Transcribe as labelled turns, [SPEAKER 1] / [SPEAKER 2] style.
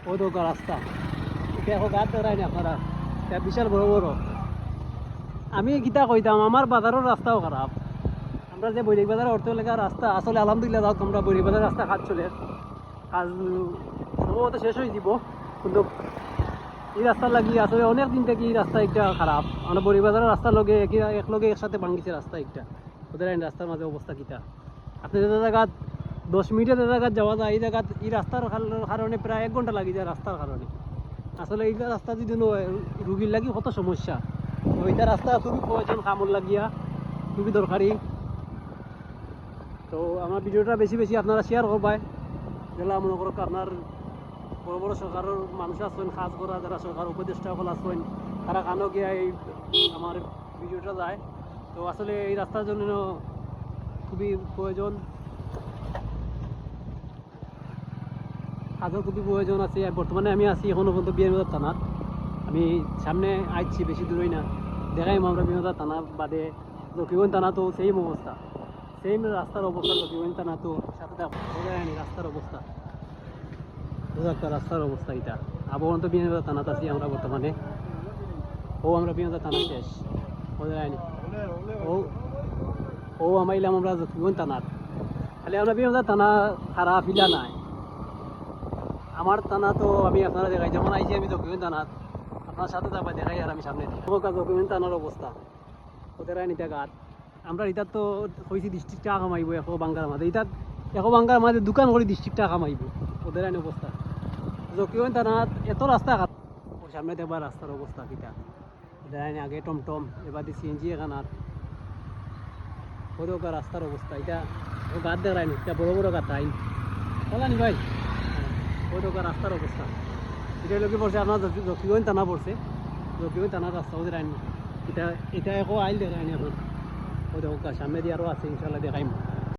[SPEAKER 1] ও তো রাস্তা এটা এখন গাছ ধরায় না আপনারা, এটা বিশাল বড় বড়। আমি গীতা কইতাম আমার বাজারের রাস্তাও খারাপ। আমরা যে বৈরিক বাজার অর্থ এলাকার রাস্তা আসলে আলহামদুলিল্লাহ যাও আমরা বৈরিক বাজার রাস্তা কাজ চলে, কাজ সম্ভবত শেষ হয়ে দিব, কিন্তু এই রাস্তার লাগি আসলে অনেক দিন থেকে এই রাস্তা একটা খারাপ। আমরা বৈরিক বাজারের রাস্তার লগে একলগে একসাথে ভাঙিছে রাস্তা একটা। ওদের এই রাস্তার মাঝে অবস্থা কিটা, আপনি যে জায়গাত 10 মিনিটের যে জায়গাত যাওয়া যায় এই জায়গাত এই রাস্তার কারণে প্রায় 1 ঘন্টা লাগি যায় রাস্তার কারণে। আসলে এই রাস্তা যদি রুগীর লাগি কত সমস্যা, ওইটা রাস্তা খুবই প্রয়োজন কামড় লাগিয়া, খুবই দরকারি। তো আমার ভিডিওটা বেশি বেশি আপনারা শেয়ার করবাই, যেগুলো মনে করো আপনার বড় বড় সরকারের মানুষ আছেন, কাজ করা যারা সরকার উপদেষ্টা সকল আছেন, তারা কানো গিয়া এই আমার ভিডিওটা যায়। তো আসলে এই রাস্তার জন্য খুবই প্রয়োজন, কাজও খুবই প্রয়োজন আছে। আর বর্তমানে আমি আছি এখনও পর্যন্ত বিয়ানীবাজার থানার, আমি সামনে আসছি, বেশি দূরই না, দেখাই আমরা বিয়ানীবাজার থানা বাদে লক্ষ্মীগঞ্জ থানা তো সেম অবস্থা, সেম রাস্তার অবস্থা। লক্ষ্মীগঞ্জ থানা তো সাথে রাস্তার অবস্থা, একটা রাস্তার অবস্থা এটা। আবহাওয়া তো বিয়ানীবাজার থানাতে আছি আমরা বর্তমানে, ও আমরা বিয়ানীবাজার থানা শেষ বোঝা যায়নি, ও আমরা এলাম আমরা লক্ষ্মীগঞ্জ থানার। খালি আমরা বিয়ানীবাজার থানা খারাপ ফিলা নাই, আমার থানা তো আমি আপনারা দেখাই, যেমন আইছি আমি লক্ষ্মীগঞ্জ থানাত আপনার সাথে যাবা দেখাই। আর আমি সামনে লক্ষ্মীগঞ্জ থানার অবস্থা ওদের নিতে গাত আমরা এটার তো হয়েছি ডিস্ট্রিক্ট টাকা কামাইব এখো বাঙ্গার মাঝে, এটার এখো বাঙ্গার মাঝে দোকান করে ডিস্ট্রিক্ট টাকা কামাইব ওদের আইন অবস্থা। লক্ষ্মীগঞ্জ থানাত এত রাস্তা ওর সামনে দেখবার রাস্তার অবস্থা কিটা, ওদের আইন আগে টমটম এবার দিয়ে সিএনজি এখানার ওদের রাস্তার অবস্থা এটা। ও গাত দেখায় না, এটা বড় বড় গাত আইন বলানি ভাই, ওদের রাস্তার অবস্থা এটা লোকে পড়ছে আপনার লক্ষ্মীগঞ্জ থানা পড়ছে, লক্ষ্মীগঞ্জ থানার রাস্তা ওদের আইন এটা, এটা এখন আইল দেখায়নি এখন, ওদের সামনে দিয়ে আরও আছে ইনশাল্লাহ দেখাইম।